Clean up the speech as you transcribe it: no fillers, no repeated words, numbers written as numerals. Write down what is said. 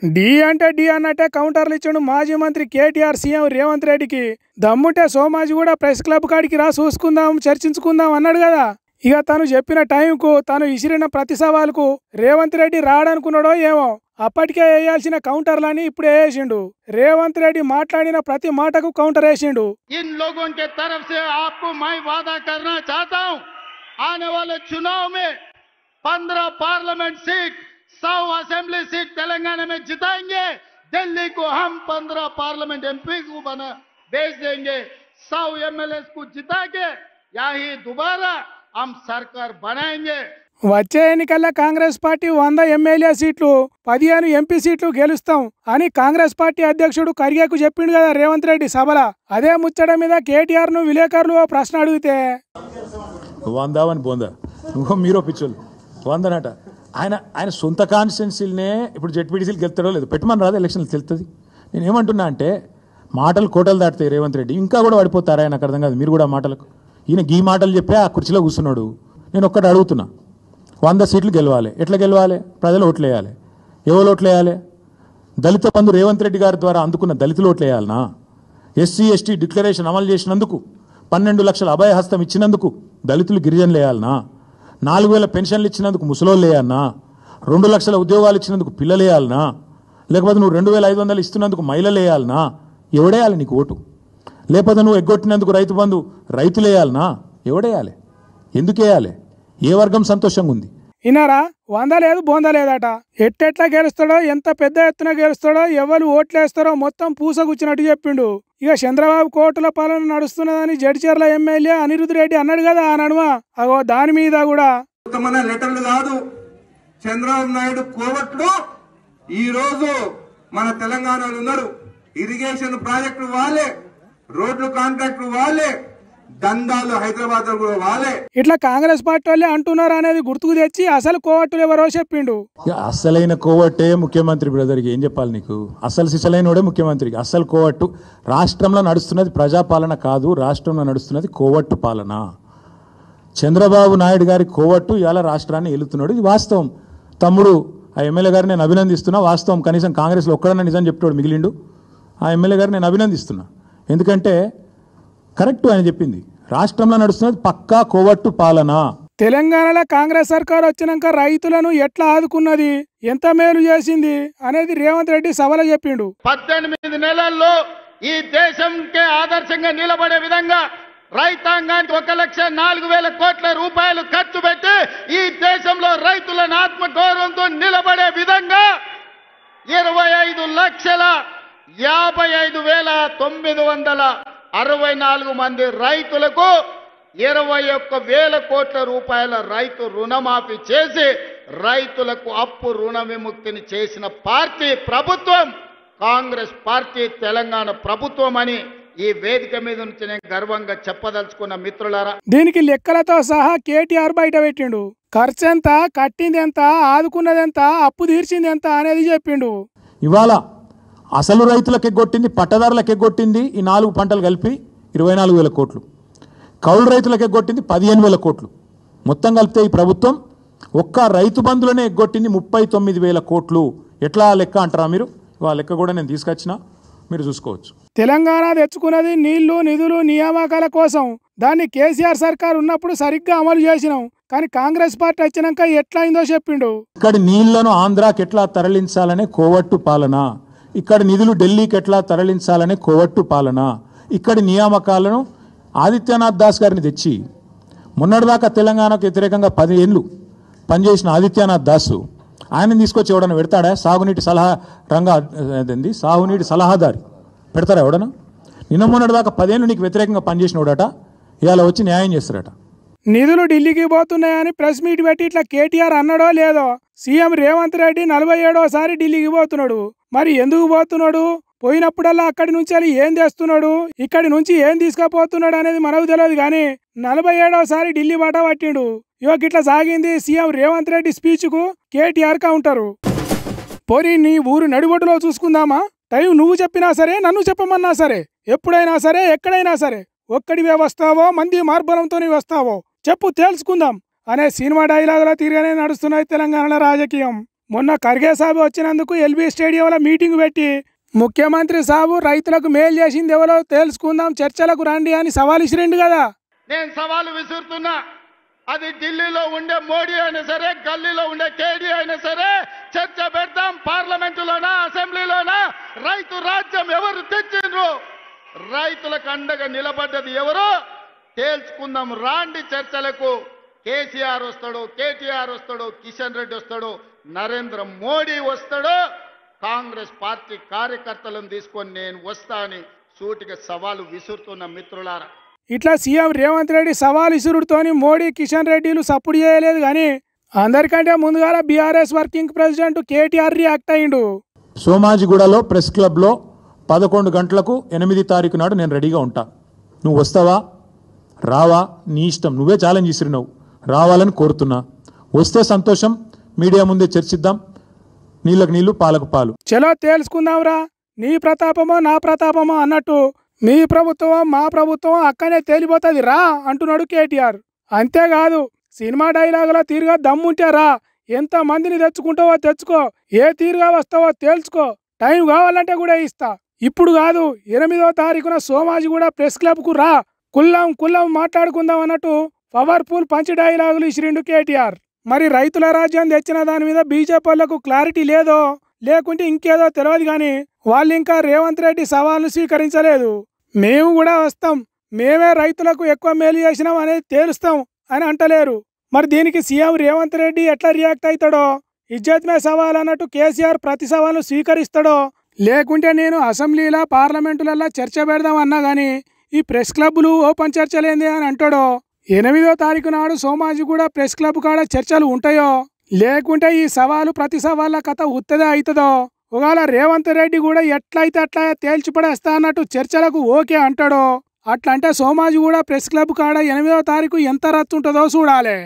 D అంటే D అన్నట్టే కౌంటర్లు ఇచ్చాడు మాజీ మంత్రి కేటీఆర్ సీఎం రేవంత్ రెడ్డికి. దమ్ముంటే సోమాజి కూడా ప్రెస్ క్లబ్ కాడికి రా, చూసుకుందాం, చర్చించుకుందాం అన్నాడు కదా. ఇక తను చెప్పిన టైంకు, తను ఇసిరిన ప్రతి సవాలుకు రేవంత్ రెడ్డి రాడనుకున్నాడో ఏమో. అప్పటికే వేయాల్సిన కౌంటర్లని ఇప్పుడు వేసిండు. రేవంత్ రెడ్డి మాట్లాడిన ప్రతి మాటకు కౌంటర్ వేసిండు. इन लोगों के तरफ से आपको मैं वादा करना चाहता हूं, आने वाले चुनाव में 15 parliament seat, 100 assembly seat Telangana में जिताएंगे. दिल्ली को हम 15 पार्लियामेंट एमपी को बना भेज देंगे. 100 एमएलए को जिता के यही दोबारा हम सरकार बनाएंगे. వచ్చే ఎన్నికల్లో కాంగ్రెస్ పార్టీ 100 ఎమ్మెల్యే సీట్లు, 15 ఎంపీ సీట్లు గెలుస్తాం అని కాంగ్రెస్ పార్టీ అధ్యక్షుడు ఖర్గేకు చెప్పిండు కదా రేవంత్ రెడ్డి సభల. అదే ముచ్చట మీద కేటీఆర్ ను విలేకరులు ఓ ప్రశ్న అడిగితే 100 అని బోందా మీరు పిచ్చోళ్ళు 100 అట. ఆయన సొంత కాన్స్టిట్యున్సీలనే ఇప్పుడు జెడ్పీటీసీలు గెలుతాడో లేదు, పెట్టమని రాదు, ఎలక్షన్లు తెలుస్తుంది. నేను ఏమంటున్నా అంటే మాటలు కోటలు దాటుతాయి. రేవంత్ రెడ్డి ఇంకా కూడా పడిపోతారా? నాకు అర్థం కాదు. మీరు కూడా మాటలకు ఈయన గీ మాటలు చెప్పే ఆ కుర్చీలో కూర్చున్నాడు. నేను ఒక్కటి అడుగుతున్నా, 100 సీట్లు గెలవాలి, ఎట్లా గెలవాలి? ప్రజలు ఓట్లు వేయాలి. ఎవరు ఓట్లు వేయాలి? దళిత బంధు రేవంత్ రెడ్డి గారి ద్వారా అందుకున్న దళితులు ఓట్లు వేయాలనా? ఎస్సీ ఎస్టీ డిక్లరేషన్ అమలు చేసినందుకు, 12 లక్షల అభయహస్తం ఇచ్చినందుకు దళితులు గిరిజనులు వేయాలనా? 4000 పెన్షన్లు ఇచ్చినందుకు ముసలోళ్ళు వేయాలనా? 2 లక్షల ఉద్యోగాలు ఇచ్చినందుకు పిల్లలు వేయాలనా? లేకపోతే నువ్వు 2500 ఇస్తున్నందుకు మహిళలు వేయాలనా? ఎవడేయాలి నీకు ఓటు? లేకపోతే నువ్వు ఎగ్గొట్టినందుకు రైతు బంధు రైతులు వేయాలనా? ఎవడేయాలి? ఎందుకు వేయాలి? ఏ వర్గం సంతోషంగా ఉంది? ఇన్నారా, 100 లేదు బోంద లేదట. ఎట్టెట్లా గెలుస్తాడో, ఎంత పెద్ద ఎత్తున గెలుస్తాడో, ఎవరు ఓట్లేస్తారో మొత్తం పూసగుచ్చినట్టు చెప్పిండు. ఇక చంద్రబాబు కోర్టుల పాలన నడుస్తున్నదని జడ్చర్ల ఎమ్మెల్యే అనిరుద్ రెడ్డి అన్నాడు కదా ఆ నడుమ. అగో దాని మీద కూడా లెటర్లు కాదు, చంద్రబాబు నాయుడు కోవట్లు ఈ రోజు మన తెలంగాణలో ఉన్నారు. ఇరిగేషన్ ప్రాజెక్టులు వాళ్ళే, రోడ్లు కాంట్రాక్టులు వాళ్ళే, దందాలు హైదరాబాద్ లో వాళ్ళే. ఇట్లా కాంగ్రెస్ పార్టీ వాళ్ళే అంటున్నారు అనేది గుర్తుకు తెచ్చి అసలు కోవట్టులు ఎవరో చెప్పిండు. అసలైన కోవట్టే ముఖ్యమంత్రి. బ్రదర్కి ఏం చెప్పాలి నీకు? అసలు సిసలైనోడే ముఖ్యమంత్రికి. అసలు కోవట్టు రాష్ట్రంలో నడుస్తున్నది ప్రజాపాలన కాదు, రాష్ట్రంలో నడుస్తున్నది కోవట్టు పాలన. చంద్రబాబు నాయుడు గారి కోవట్టు ఇవాళ రాష్ట్రాన్ని ఏలుతున్నాడు. ఇది వాస్తవం. తమ్ముడు ఆ ఎమ్మెల్యే గారిని నేను అభినందిస్తున్నా. వాస్తవం. కనీసం కాంగ్రెస్లో ఒక్కడన్నా నిజం చెప్తాడు మిగిలిండు. ఆ ఎమ్మెల్యే గారిని నేను అభినందిస్తున్నా. ఎందుకంటే కరెక్ట్ ఆయన చెప్పింది. రాష్ట్రంలో నడుస్తున్నది పక్కా కోవట్టు పాలన. తెలంగాణలో కాంగ్రెస్ సర్కార్ వచ్చినాక రైతులను ఎట్లా ఆదుకున్నది, ఎంత మేలు చేసింది అనేది రేవంత్ రెడ్డి సభలో చెప్పిండు. 18 నెలల్లో ఈ దేశంకే ఆదర్శంగా నిలబడే విధంగా రైతాంగానికి 1,04,000 కోట్ల రూపాయలు ఖర్చు పెట్టి ఈ దేశంలో రైతులను ఆత్మగౌరవంతో నిలబడే విధంగా 25,55,964 మంది రైతులకు 21,000 కోట్ల రూపాయల రైతు రుణమాఫీ చేసి రైతులకు అప్పు రుణ విముక్తిని చేసిన పార్టీ ప్రభుత్వం కాంగ్రెస్ పార్టీ, తెలంగాణ ప్రభుత్వం అని ఈ వేదిక మీద నుంచి నేను గర్వంగా చెప్పదలుచుకున్న మిత్రులారా. దీనికి లెక్కలతో సహా కేటీఆర్ బయట పెట్టిండు. ఖర్చు ఎంత, కట్టింది ఎంత, ఆదుకున్నది ఎంత, అప్పు తీర్చింది ఎంత అనేది చెప్పిండు. ఇవాళ అసలు రైతులకు ఎగ్గొట్టింది, పట్టదారులకు ఎగ్గొట్టింది ఈ 4 పంటలు కలిపి 24,000 కోట్లు. కౌలు రైతులకు ఎగ్గొట్టింది 15,000 కోట్లు. మొత్తం కలిపితే ఈ ప్రభుత్వం ఒక్క రైతు బంధులనే ఎగ్గొట్టింది 39,000 కోట్లు. ఎట్లా లెక్క అంటారా మీరు? ఆ లెక్క కూడా నేను తీసుకొచ్చిన, మీరు చూసుకోవచ్చు. తెలంగాణ తెచ్చుకున్నది నీళ్లు, నిధులు, నియామకాల కోసం. దాన్ని కేసీఆర్ సర్కార్ ఉన్నప్పుడు సరిగ్గా అమలు చేసినాం. కానీ కాంగ్రెస్ పార్టీ వచ్చినాక ఎట్లా అయిందో చెప్పిండు. ఇక్కడి నీళ్లను ఆంధ్రాకి ఎట్లా తరలించాలనే కోవట్టు పాలన, ఇక్కడ నిధులు ఢిల్లీకి ఎట్లా తరలించాలనే కోవట్టు పాలన, ఇక్కడి నియామకాలను ఆదిత్యనాథ్ దాస్ గారిని తెచ్చి మొన్నటిదాకా తెలంగాణకు వ్యతిరేకంగా 10 ఏళ్ళు పనిచేసిన ఆదిత్యనాథ్ దాసు ఆయనని తీసుకొచ్చి ఎవడన్నా పెడతాడా? సాగునీటి సలహాదారి పెడతారా ఎవడన్నా? నిన్న మొన్నటిదాకా 10 ఏళ్ళు నీకు వ్యతిరేకంగా పనిచేసినోడట ఇవాళ వచ్చి న్యాయం చేస్తారట. నిధులు ఢిల్లీకి పోతున్నాయని ప్రెస్ మీట్ పెట్టి ఇట్లా కేటీఆర్ అన్నాడో లేదో. సీఎం రేవంత్ రెడ్డి 47వసారి ఢిల్లీకి పోతున్నాడు. మరి ఎందుకు పోతున్నాడు? పోయినప్పుడల్లా అక్కడి నుంచి ఏం తెస్తున్నాడు, ఇక్కడి నుంచి ఏం తీసుకుపోతున్నాడు అనేది మనకు తెలియదు. కానీ 47వసారి ఢిల్లీ బాట పట్టిండు. ఇట్లా సాగింది సీఎం రేవంత్ రెడ్డి స్పీచ్ కు కేటీఆర్ కౌంటరు. పోరి నీ ఊరు నడిబొడ్డులో చూసుకుందామా? టైం నువ్వు చెప్పినా సరే, నన్ను చెప్పమన్నా సరే, ఎప్పుడైనా సరే, ఎక్కడైనా సరే, ఒక్కడివే వస్తావో మంది మార్బలంతోనే వస్తావో చెప్పు, తేల్చుకుందాం అనే సినిమా డైలాగులో తిరిగానే నడుస్తున్నది తెలంగాణలో రాజకీయం. మొన్న ఖర్గే సాబు వచ్చినందుకు ఎల్బీ స్టేడియంలో మీటింగ్ పెట్టి ముఖ్యమంత్రి సాబు రైతులకు మేలు చేసింది ఎవరో తెలుసుకుందాం, చర్చలకు రండి అని సవాల్ ఇసిరిండు కదా. నేను సవాలు విసురుతున్నా, అది ఢిల్లీలో ఉండే మోడీ అయినా సరే, గల్లీలో ఉండే కేడీ అయినా సరే, చర్చ పెడతాం. పార్లమెంటులోనా అసెంబ్లీలోనా రైతు రాజ్యం ఎవరు తెచ్చిండ్రు, రైతులకు అండగా నిలబడ్డది ఎవరో తేల్చుకుందాం. రాండి చర్చలకు. కేసీఆర్ వస్తాడు, కేటీఆర్ వస్తాడు, కిషన్ రెడ్డి వస్తాడు, నరేంద్ర మోడీ వస్తాడు, కాంగ్రెస్ పార్టీ కార్యకర్తలను తీసుకొని నేను వస్తా అని సూటిగా సవాలు విసురుతున్న మిత్రులారా. ఇట్లా సీఎం రేవంత్ రెడ్డి సవాల్ ఇసురుతోని మోడీ కిషన్ రెడ్డిలు సపోర్ట్ చేయలేదు కానీ అందరికంటే ముందుగా BRS working president KTR react అయ్యిండు. సోమాజిగూడలో ప్రెస్ క్లబ్లో 11 గంటలకు 8 తారీఖు నాడు నేను రెడీగా ఉంటా. నువ్వు వస్తావా రావా నీ ఇష్టం, నువ్వే ఛాలెంజ్ ఇసిరినావు, రావాలని కోరుతున్నా. వస్తే సంతోషం, మీడియా ముందే చర్చిద్దాం, నీళ్ళకు నీళ్లు పాలకు పాలు. చలో తేల్చుకుందాంరా, నీ ప్రతాపమో నా ప్రతాపమో అన్నట్టు మీ ప్రభుత్వం మా ప్రభుత్వం అక్కనే తేలిపోతుంది రా అంటున్నాడు కేటీఆర్. అంతేకాదు సినిమా డైలాగులో తీరుగా దమ్ముంటే రా, ఎంత మందిని తెచ్చుకుంటావో తెచ్చుకో, ఏ తీరుగా వస్తావో తేల్చుకో, టైం కావాలంటే కూడా ఇస్తా, ఇప్పుడు కాదు 8వ తారీఖున సోమాజిగూడ ప్రెస్ క్లబ్కు రా, కుల్లం మాట్లాడుకుందాం అన్నట్టు పవర్ఫుల్ పంచ్ డైలాగులు ఇసిరిండు కేటీఆర్. మరి రైతుల రాజ్యం తెచ్చిన దాని మీద బీజేపీ వాళ్లకు క్లారిటీ లేదో లేకుంటే ఇంకేదో తెలియదు కానీ వాళ్ళు ఇంకా రేవంత్ రెడ్డి సవాల్ను స్వీకరించలేదు. మేము కూడా వస్తాం, మేమే రైతులకు ఎక్కువ మేలు చేసినాం అనేది తేలుస్తాం అని అంటలేరు. మరి దీనికి సీఎం రేవంత్ రెడ్డి ఎట్లా రియాక్ట్ అవుతాడో, ఇజ్జత్ మే సవాల్ అన్నట్టు కేసీఆర్ ప్రతి సవాల్ను స్వీకరిస్తాడో, లేకుంటే నేను అసెంబ్లీలో పార్లమెంటులలో చర్చ పెడదాం అన్నా కానీ ఈ ప్రెస్ క్లబ్లు ఓపెన్ చర్చలేంది అని అంటాడో, 8వ తారీఖు నాడు సోమాజిగూడ ప్రెస్ క్లబ్ కాడ చర్చలు ఉంటాయో, లేకుంటే ఈ సవాలు ప్రతి సవాళ్ళ కథ ఉత్తదే అవుతుందో, ఒకవేళ రేవంత్ రెడ్డి కూడా ఎట్లయితే అట్లా తేల్చిపడేస్తా అన్నట్టు చర్చలకు ఓకే అంటాడో, అట్లంటే సోమాజిగూడ ప్రెస్ క్లబ్ కాడ 8వ తారీఖు ఎంత రచ్చుంటుందో చూడాలి.